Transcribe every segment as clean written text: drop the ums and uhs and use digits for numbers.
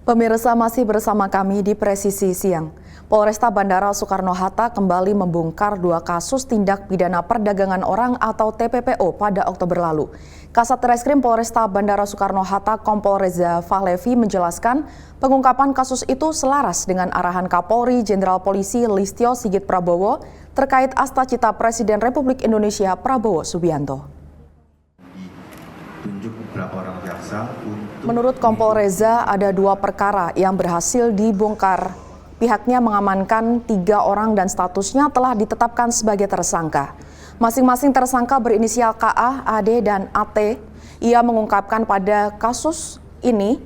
Pemirsa, masih bersama kami di Presisi Siang. Polresta Bandara Soekarno-Hatta kembali membongkar 2 kasus tindak pidana perdagangan orang atau TPPO pada Oktober lalu. Kasat Reskrim Polresta Bandara Soekarno-Hatta Kompol Reza Fahlevi menjelaskan pengungkapan kasus itu selaras dengan arahan Kapolri Jenderal Polisi Listio Sigit Prabowo terkait Asta Cita Presiden Republik Indonesia Prabowo Subianto. Menurut Kompol Reza, ada 2 perkara yang berhasil dibongkar. Pihaknya mengamankan 3 orang dan statusnya telah ditetapkan sebagai tersangka. Masing-masing tersangka berinisial KA, AD, dan AT. Ia mengungkapkan pada kasus ini,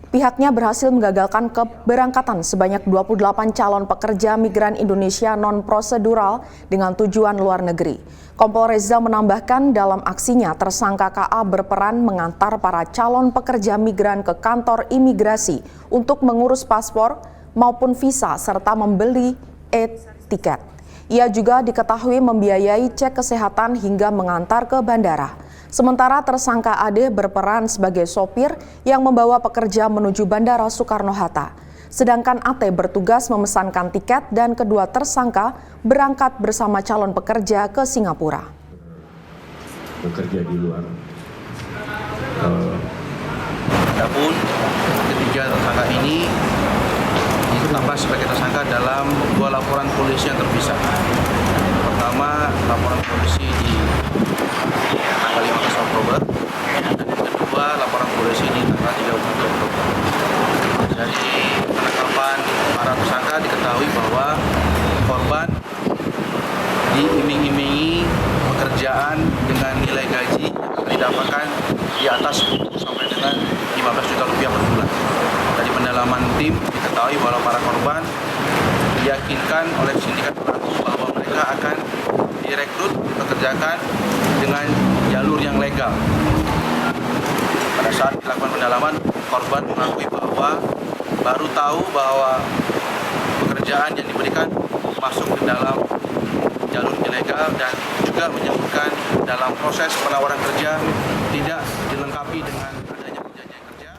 pihaknya berhasil menggagalkan keberangkatan sebanyak 28 calon pekerja migran Indonesia non-prosedural dengan tujuan luar negeri. Kompol Reza menambahkan dalam aksinya tersangka KA berperan mengantar para calon pekerja migran ke kantor imigrasi untuk mengurus paspor maupun visa serta membeli e-tiket. Ia juga diketahui membiayai cek kesehatan hingga mengantar ke bandara. Sementara tersangka AD berperan sebagai sopir yang membawa pekerja menuju Bandara Soekarno-Hatta. Sedangkan AT bertugas memesankan tiket dan kedua tersangka berangkat bersama calon pekerja ke Singapura. Bekerja di luar. Adapun ketiga tersangka ini ditetapkan sebagai tersangka dalam 2 laporan polisi yang terpisah. Pertama, laporan polisi di tanggal 15 Oktober, dan yang kedua, laporan polisi di tanggal 31 Oktober. Dari penangkapan para tersangka diketahui bahwa korban diiming-imingi pekerjaan dengan nilai gaji yang akan didapatkan di atas 10 sampai dengan 15 juta rupiah per bulan. Dari pendalaman tim diketahui bahwa para korban diyakinkan oleh sindikat pelaku bahwa mereka akan direkrut dipekerjakan dengan jalur yang legal. Pada saat dilakukan pendalaman, korban mengakui bahwa baru tahu bahwa pekerjaan yang diberikan masuk ke dalam jalur ilegal dan juga menyebutkan dalam proses penawaran kerja tidak dilengkapi dengan adanya perjanjian kerja.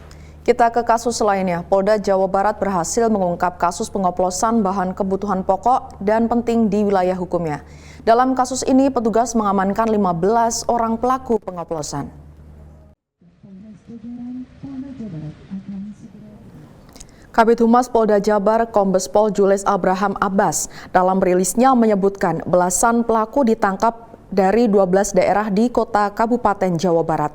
Kita ke kasus lainnya. Polda Jawa Barat berhasil mengungkap kasus pengoplosan bahan kebutuhan pokok dan penting di wilayah hukumnya. Dalam kasus ini, petugas mengamankan 15 orang pelaku pengoplosan. Kabid Humas Polda Jabar Kombes Pol Jules Abraham Abbas dalam rilisnya menyebutkan belasan pelaku ditangkap dari 12 daerah di kota Kabupaten Jawa Barat.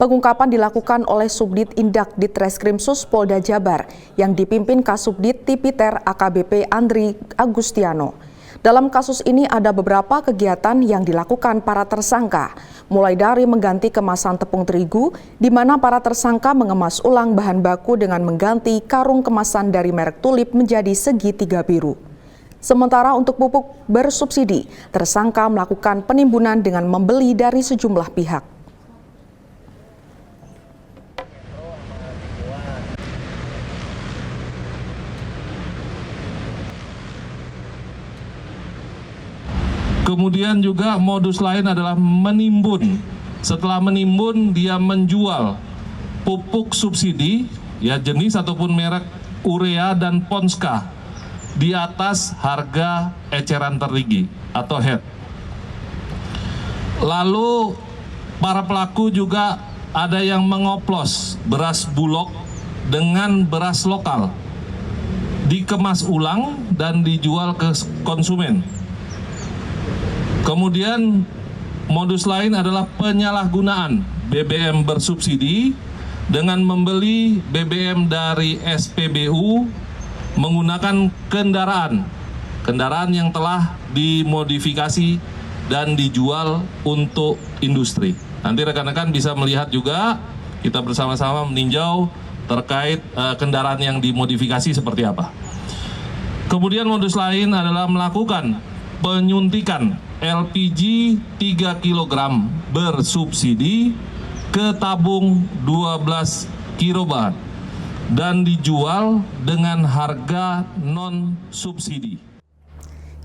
Pengungkapan dilakukan oleh Subdit Indak Ditreskrimsus Polda Jabar yang dipimpin Kasubdit Tipiter AKBP Andri Agustiano. Dalam kasus ini ada beberapa kegiatan yang dilakukan para tersangka, mulai dari mengganti kemasan tepung terigu, di mana para tersangka mengemas ulang bahan baku dengan mengganti karung kemasan dari merek Tulip menjadi segitiga biru. Sementara untuk pupuk bersubsidi, tersangka melakukan penimbunan dengan membeli dari sejumlah pihak. Kemudian juga modus lain adalah menimbun. Setelah menimbun, dia menjual pupuk subsidi, ya jenis ataupun merek urea dan ponska di atas harga eceran tertinggi atau HET. Lalu para pelaku juga ada yang mengoplos beras bulog dengan beras lokal, dikemas ulang dan dijual ke konsumen. Kemudian modus lain adalah penyalahgunaan BBM bersubsidi dengan membeli BBM dari SPBU menggunakan kendaraan yang telah dimodifikasi dan dijual untuk industri. Nanti rekan-rekan bisa melihat juga, kita bersama-sama meninjau terkait kendaraan yang dimodifikasi seperti apa. Kemudian modus lain adalah melakukan penyuntikan LPG 3 kg bersubsidi ke tabung 12 kg dan dijual dengan harga non-subsidi.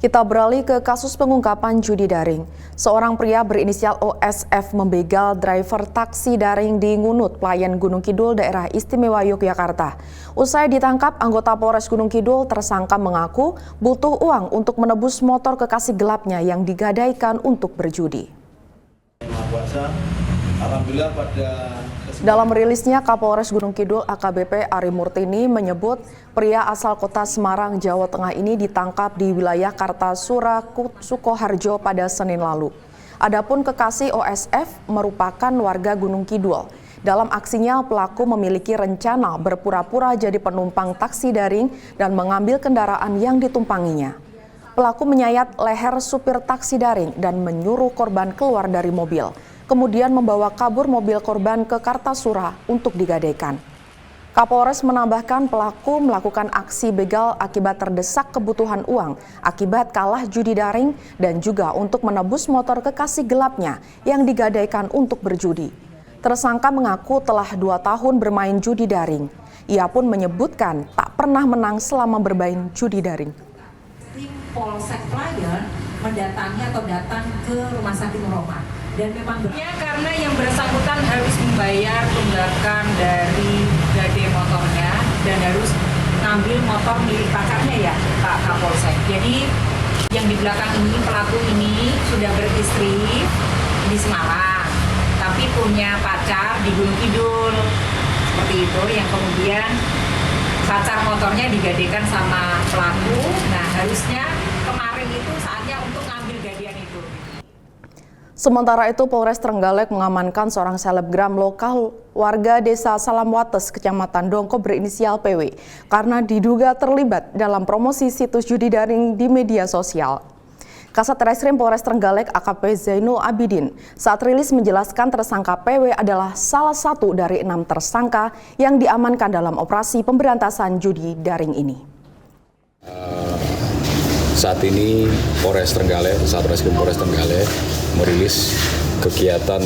Kita beralih ke kasus pengungkapan judi daring. Seorang pria berinisial OSF membegal driver taksi daring di Ngunut, Playan Gunung Kidul, Daerah Istimewa Yogyakarta. Usai ditangkap, anggota Polres Gunung Kidul tersangka mengaku butuh uang untuk menebus motor kekasih gelapnya yang digadaikan untuk berjudi. Dalam rilisnya, Kapolres Gunung Kidul AKBP Ari Murtini menyebut pria asal kota Semarang, Jawa Tengah ini ditangkap di wilayah Kartasura, Sukoharjo pada Senin lalu. Adapun kekasih OSF merupakan warga Gunung Kidul. Dalam aksinya, pelaku memiliki rencana berpura-pura jadi penumpang taksi daring dan mengambil kendaraan yang ditumpanginya. Pelaku menyayat leher supir taksi daring dan menyuruh korban keluar dari mobil. Kemudian membawa kabur mobil korban ke Kartasura untuk digadaikan. Kapolres menambahkan pelaku melakukan aksi begal akibat terdesak kebutuhan uang, akibat kalah judi daring, dan juga untuk menebus motor kekasih gelapnya yang digadaikan untuk berjudi. Tersangka mengaku telah 2 tahun bermain judi daring. Ia pun menyebutkan tak pernah menang selama bermain judi daring. Polsek Playan mendatangi atau datang ke Rumah Sakit Roma. Dan memang karena yang bersangkutan harus membayar tunggakan dari gade motornya dan harus ngambil motor milik pacarnya ya Pak Kapolsek. Jadi yang di belakang ini pelaku ini sudah beristri di Semarang, tapi punya pacar di Gunung Kidul seperti itu, yang kemudian pacar motornya digadekan sama pelaku. Nah harusnya kemarin itu saatnya untuk ngambil gadean itu. Sementara itu, Polres Trenggalek mengamankan seorang selebgram lokal warga desa Salamwates, Kecamatan Dongko berinisial PW, karena diduga terlibat dalam promosi situs judi daring di media sosial. Kasat Reskrim Polres Trenggalek AKP Zainul Abidin saat rilis menjelaskan tersangka PW adalah salah satu dari 6 tersangka yang diamankan dalam operasi pemberantasan judi daring ini. Saat ini Polres Trenggalek, Satreskrim Polres Trenggalek merilis kegiatan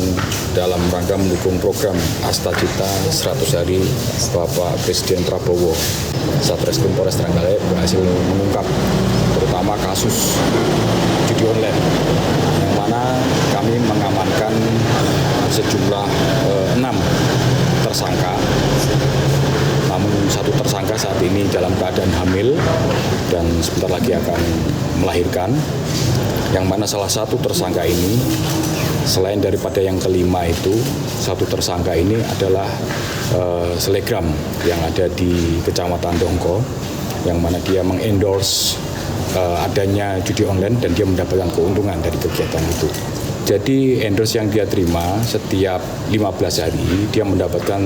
dalam rangka mendukung program Astagita 100 Hari Bapak Presiden Prabowo. Satreskrim Polres Trenggalek berhasil mengungkap terutama kasus judi online, yang mana kami mengamankan sejumlah 6 tersangka. Namun satu tersangka saat ini dalam keadaan hamil dan sebentar lagi akan melahirkan, yang mana salah satu tersangka ini selain daripada yang kelima itu, satu tersangka ini adalah selegram yang ada di Kecamatan Dongko, yang mana dia mengendorse adanya judi online dan dia mendapatkan keuntungan dari kegiatan itu. Jadi endorse yang dia terima setiap 15 hari dia mendapatkan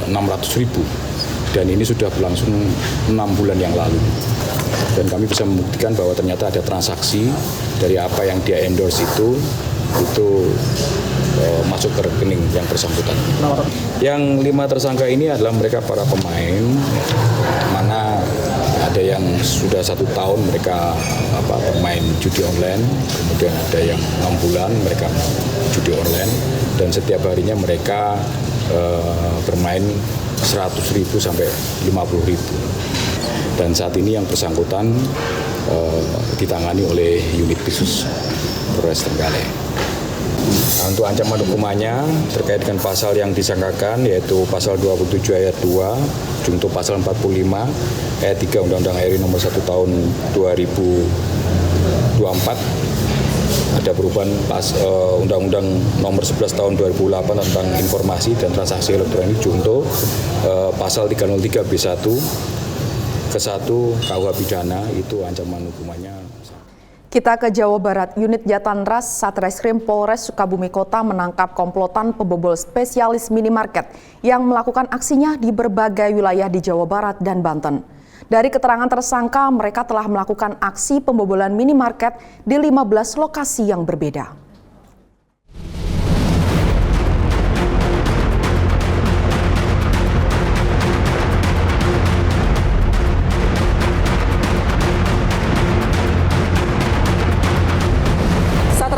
600.000 dan ini sudah berlangsung 6 bulan yang lalu. Dan kami bisa membuktikan bahwa ternyata ada transaksi dari apa yang dia endorse itu masuk ke rekening yang bersangkutan. Yang 5 tersangka ini adalah mereka para pemain, mana ada yang sudah 1 tahun mereka bermain judi online, kemudian ada yang 6 bulan mereka judi online, dan setiap harinya mereka bermain 100.000 sampai 50.000. Dan saat ini yang bersangkutan ditangani oleh unit khusus Polres Trenggalek. Nah, untuk ancaman hukumannya terkait dengan pasal yang disangkakan yaitu pasal 27 ayat 2 junto pasal 45 ayat 3 Undang-Undang RI nomor 1 tahun 2024, ada perubahan Undang-Undang nomor 11 tahun 2008 tentang informasi dan transaksi elektronik junto pasal 303 B1 ke-1 KUH pidana, itu ancaman hukumannya. Kita ke Jawa Barat. Unit Jatanras Satreskrim Polres Sukabumi Kota menangkap komplotan pembobol spesialis minimarket yang melakukan aksinya di berbagai wilayah di Jawa Barat dan Banten. Dari keterangan tersangka, mereka telah melakukan aksi pembobolan minimarket di 15 lokasi yang berbeda.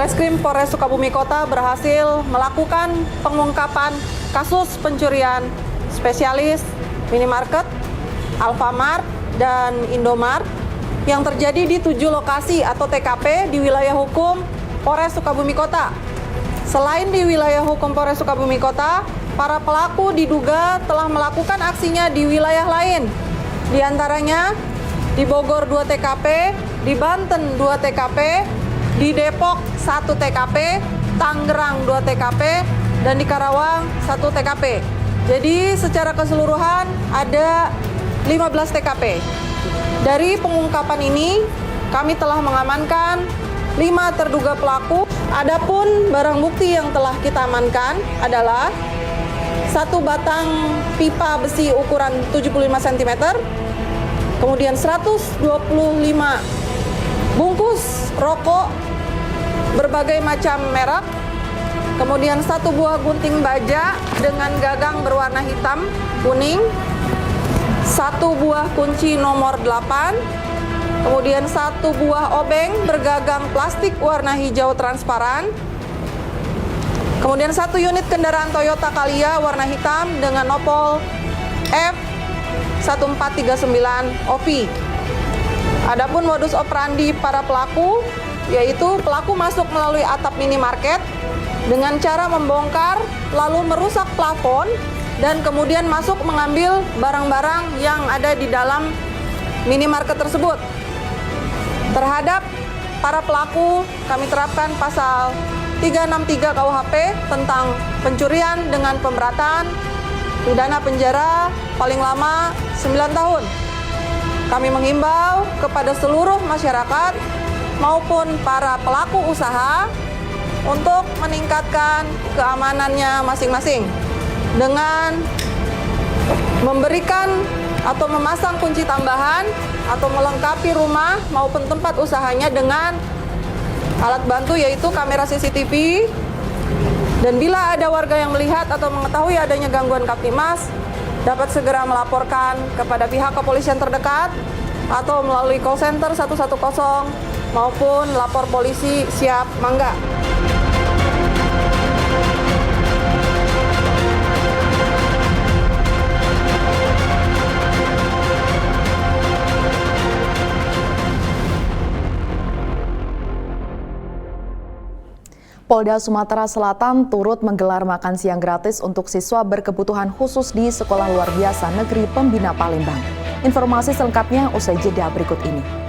Satreskrim Polres Sukabumi Kota berhasil melakukan pengungkapan kasus pencurian spesialis minimarket, Alfamart, dan Indomart yang terjadi di 7 lokasi atau TKP di wilayah hukum Polres Sukabumi Kota. Selain di wilayah hukum Polres Sukabumi Kota, para pelaku diduga telah melakukan aksinya di wilayah lain. Di antaranya di Bogor 2 TKP, di Banten 2 TKP, di Depok 1 TKP, Tangerang 2 TKP, dan di Karawang 1 TKP. Jadi secara keseluruhan ada 15 TKP. Dari pengungkapan ini, kami telah mengamankan 5 terduga pelaku. Adapun barang bukti yang telah kita amankan adalah 1 batang pipa besi ukuran 75 cm, kemudian 125 bungkus rokok berbagai macam merek, kemudian 1 buah gunting baja dengan gagang berwarna hitam, kuning, 1 buah kunci nomor 8, kemudian 1 buah obeng bergagang plastik warna hijau transparan, kemudian 1 unit kendaraan Toyota Calya warna hitam dengan nopol F1439 OP. Adapun modus operandi para pelaku, yaitu pelaku masuk melalui atap minimarket dengan cara membongkar lalu merusak plafon dan kemudian masuk mengambil barang-barang yang ada di dalam minimarket tersebut. Terhadap para pelaku kami terapkan pasal 363 KUHP tentang pencurian dengan pemberatan, pidana penjara paling lama 9 tahun. Kami menghimbau kepada seluruh masyarakat maupun para pelaku usaha untuk meningkatkan keamanannya masing-masing dengan memberikan atau memasang kunci tambahan atau melengkapi rumah maupun tempat usahanya dengan alat bantu yaitu kamera CCTV. Dan bila ada warga yang melihat atau mengetahui adanya gangguan Kamtimas, dapat segera melaporkan kepada pihak kepolisian terdekat atau melalui call center 110 maupun lapor polisi siap mangga. Polda Sumatera Selatan turut menggelar makan siang gratis untuk siswa berkebutuhan khusus di Sekolah Luar Biasa Negeri Pembina Palembang. Informasi selengkapnya usai jeda berikut ini.